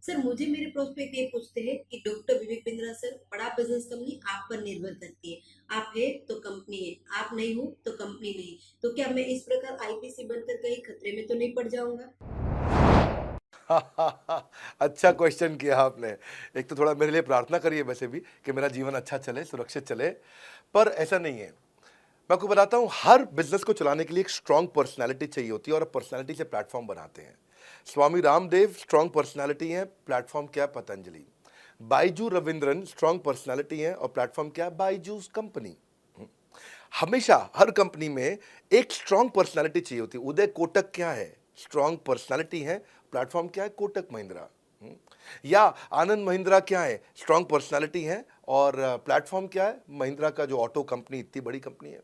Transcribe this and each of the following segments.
Sir मुझे मेरे prospect ये पूछते हैं कि डॉक्टर विवेक बिंद्रा सर, बड़ा बिजनेस कंपनी आप पर निर्भर करती है। आप है तो कंपनी है, आप नहीं हो तो कंपनी नहीं। तो क्या मैं इस प्रकार आईपीसी बनकर कहीं खतरे में तो नहीं पड़ जाऊंगा? अच्छा क्वेश्चन किया आपने। एक तो थोड़ा मेरे लिए प्रार्थना करिए वैसे भी कि मेरा जीवन अच्छा चले, सुरक्षित चले, पर ऐसा नहीं है। मैं आपको बताता हूँ, हर बिज़नेस को चलाने के लिए एक स्ट्रॉन्ग पर्सनैलिटी चाहिए होती है और पर्सनैलिटी से प्लेटफ़ॉर्म बनाते हैं। स्वामी रामदेव स्ट्रॉन्ग पर्सनैलिटी हैं, प्लेटफ़ॉर्म क्या है? पतंजलि। बायजू रविंद्रन स्ट्रॉन्ग पर्सनैलिटी हैं और प्लेटफ़ॉर्म क्या है? बायजूस कंपनी। हमेशा हर कंपनी में एक स्ट्रॉन्ग पर्सनालिटी चाहिए होती है। उदय कोटक क्या है? स्ट्रॉन्ग पर्सनालिटी है, प्लेटफॉर्म क्या है? कोटक महिंद्रा। हम्म? या आनंद महिंद्रा क्या है? स्ट्रॉन्ग पर्सनालिटी है और प्लेटफॉर्म क्या है? महिंद्रा का जो ऑटो कंपनी, इतनी बड़ी कंपनी है।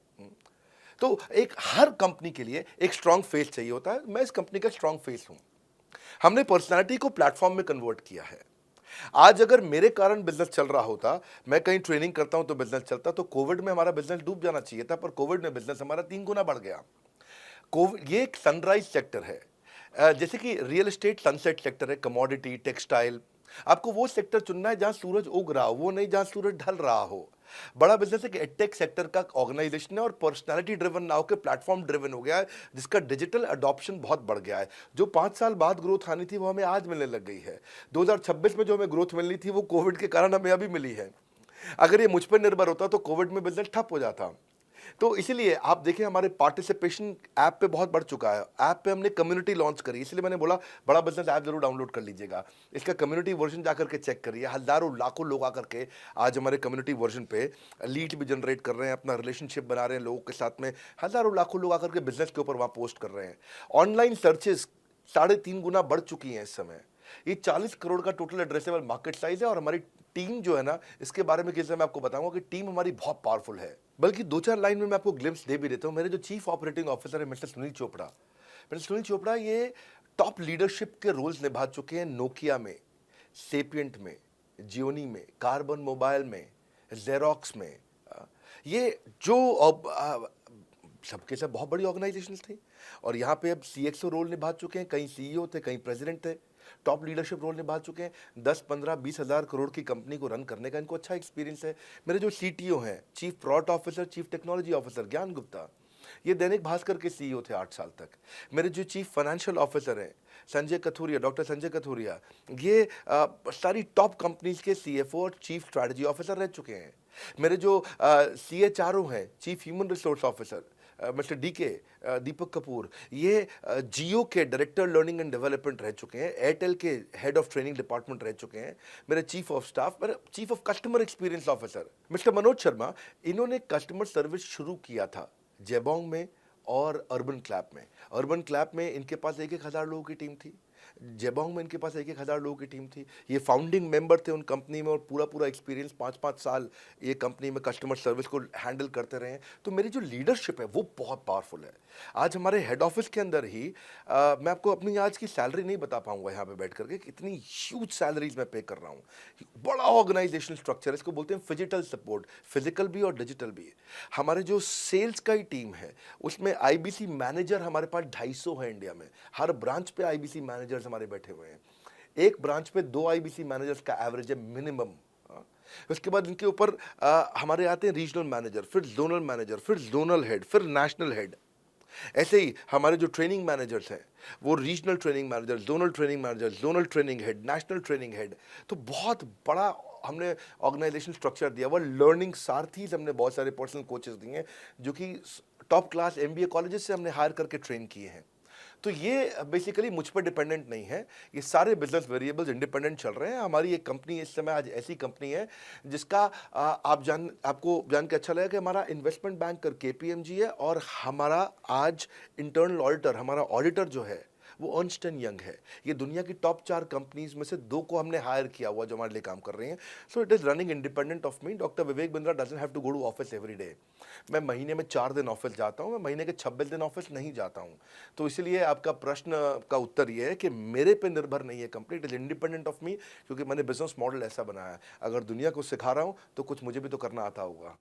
तो एक हर कंपनी के लिए एक स्ट्रॉन्ग फेस चाहिए होता है। मैं इस कंपनी का स्ट्रॉन्ग फेस हूं। हमने पर्सनालिटी को प्लेटफॉर्म में कन्वर्ट किया है। आज अगर मेरे कारण बिजनेस चल रहा होता, मैं कहीं ट्रेनिंग करता हूं तो बिजनेस चलता, तो कोविड में हमारा बिजनेस डूब जाना चाहिए था, पर कोविड में बिजनेस हमारा 3 गुना बढ़ गया। कोविड ये एक सनराइज सेक्टर है। जैसे कि रियल एस्टेट सनसेट सेक्टर है, कमोडिटी, टेक्सटाइल। आपको वो सेक्टर चुनना है जहां सूरज उग रहा हो, वो नहीं जहां सूरज ढल रहा हो। बड़ा बिजनेस एक एडटेक सेक्टर का ऑर्गेनाइजेशन है और पर्सनालिटी ड्रिवन ना होकर प्लेटफॉर्म ड्रिवन हो गया है, जिसका डिजिटल अडॉप्शन बहुत बढ़ गया है। जो 5 साल बाद ग्रोथ आनी थी वो हमें आज मिलने लग गई है। 2026 में जो हमें ग्रोथ मिलनी थी वो कोविड के कारण हमें अभी मिली है। अगर ये मुझ पर निर्भर होता तो कोविड में बिजनेस ठप हो जाता। तो इसीलिए आप देखिए, हमारे पार्टिसिपेशन ऐप पे बहुत बढ़ चुका है। ऐप पे हमने कम्युनिटी लॉन्च करी, इसलिए मैंने बोला बड़ा बिजनेस ऐप जरूर डाउनलोड कर लीजिएगा। इसका कम्युनिटी वर्जन जाकर के चेक करिए। हजारों लाखों लोग आकर के आज हमारे कम्युनिटी वर्जन पे लीड भी जनरेट कर रहे हैं, अपना रिलेशनशिप बना रहे हैं लोगों के साथ में। हजारों लाखों लोग आकर के बिजनेस के ऊपर वहां पोस्ट कर रहे हैं। ऑनलाइन सर्चेस 3.5 गुना बढ़ चुकी हैं इस समय। ये 40 करोड़ का टोटल एड्रेसेबल मार्केट साइज है और हमारी टीम जो है ना, इसके बारे में किसी मैं आपको बताऊंगा कि टीम हमारी बहुत पावरफुल है। बल्कि 2-4 लाइन में मैं आपको ग्लिम्स दे भी देता हूं। मेरे जो चीफ ऑपरेटिंग ऑफिसर है मिस्टर सुनील चोपड़ा, ये टॉप लीडरशिप के रोल्स निभा चुके हैं नोकिया में, सेपियंट में, जियोनी में, कार्बन मोबाइल में, जेरोक्स में। ये जो सबके सब बहुत बड़ी ऑर्गेनाइजेशन थी और यहाँ पे अब सीएक्सओ रोल निभा चुके हैं, कहीं सीईओ थे, कहीं प्रेसिडेंट थे। टॉप लीडरशिप रोल निभा चुके हैं। 10-15-20 हज़ार करोड़ की कंपनी को रन करने का इनको अच्छा एक्सपीरियंस है। मेरे जो सीटीओ हैं, chief product officer, chief technology officer ज्ञान गुप्ता, ये दैनिक भास्कर के सीईओ थे 8 साल तक। मेरे जो चीफ फाइनेंशियल ऑफिसर हैं संजय कथुरिया, डॉक्टर संजय कथुरिया, ये सारी टॉप कंपनीज के सीएफओ और चीफ स्ट्रैटेजी ऑफिसर रह चुके हैं। मेरे जो सीएचआरओ हैं, chief human resource officer, mister DK Deepak Kapoor, ये जियो के डायरेक्टर लर्निंग एंड डेवलपमेंट रह चुके हैं, एयरटेल के हेड ऑफ ट्रेनिंग डिपार्टमेंट रह चुके हैं। मेरे चीफ ऑफ स्टाफ, मेरे chief of customer experience officer mister Manoj Sharma, इन्होंने कस्टमर सर्विस शुरू किया था जेबोंग में और अर्बन क्लैप में। अर्बन क्लैप में इनके पास 1-1 हज़ार लोगों की टीम थी, जेबोंग में इनके पास 1-1 हज़ार लोगों की टीम थी। ये फाउंडिंग मेंबर थे उन कंपनी में और पूरा पूरा एक्सपीरियंस 5-5 साल ये कंपनी में कस्टमर सर्विस को हैंडल करते रहे हैं। तो मेरी जो लीडरशिप है वो बहुत पावरफुल है। आज हमारे हेड ऑफिस के अंदर ही मैं आपको अपनी आज की सैलरी नहीं बता पाऊंगा यहाँ पे बैठ करके, कितनी ह्यूज सैलरीज मैं पे कर रहा हूँ। बड़ा ऑर्गेनाइजेशनल स्ट्रक्चर, इसको बोलते हैं फिजिटल सपोर्ट, फिजिकल भी और डिजिटल भी। हमारे जो सेल्स का ही टीम है उसमें आईबीसी मैनेजर हमारे पास 250 है इंडिया में। हर ब्रांच पे आईबीसी मैनेजर्स हमारे बैठे हुए हैं। एक ब्रांच पे 2 आईबीसी मैनेजर्स का एवरेज है मिनिमम। उसके बाद इनके ऊपर हमारे आते हैं रीजनल मैनेजर, फिर जोनल मैनेजर, फिर जोनल हेड, फिर नेशनल हेड। ऐसे ही हमारे जो ट्रेनिंग मैनेजर्स हैं वो regional training manager, zonal training manager, zonal training head, national training head. तो बहुत बड़ा हमने ऑर्गेनाइजेशन स्ट्रक्चर दिया हुआ। लर्निंग सारथीज हमने बहुत सारे पर्सनल कोचेस दिए हैं जो कि टॉप क्लास एमबीए कॉलेजेस से हमने हायर करके ट्रेन किए हैं। तो ये बेसिकली मुझ पर डिपेंडेंट नहीं है। ये सारे बिजनेस वेरिएबल्स इंडिपेंडेंट चल रहे हैं। हमारी एक कंपनी इस समय आज ऐसी कंपनी है जिसका आपको जान के अच्छा लगेगा कि हमारा इन्वेस्टमेंट बैंकर केपीएमजी है और हमारा आज इंटरनल ऑडिटर, हमारा ऑडिटर जो है वो अर्न्स्ट एंड यंग है। ये दुनिया की टॉप 4 कंपनीज में से 2 को हमने हायर किया हुआ जो हमारे लिए काम कर रही हैं। So it is running independent of me. Doctor Vivek Bindra doesn't have to go to office every day. मैं महीने में 4 दिन ऑफिस जाता हूँ, मैं महीने के 26 दिन ऑफिस नहीं जाता हूँ। तो इसलिए आपका प्रश्न का उत्तर ये है कि मेरे पे निर्भर नहीं है company, it is independent of मी, क्योंकि मैंने बिजनेस मॉडल ऐसा बनाया है। अगर दुनिया को सिखा रहा हूँ तो कुछ मुझे भी तो करना आता होगा।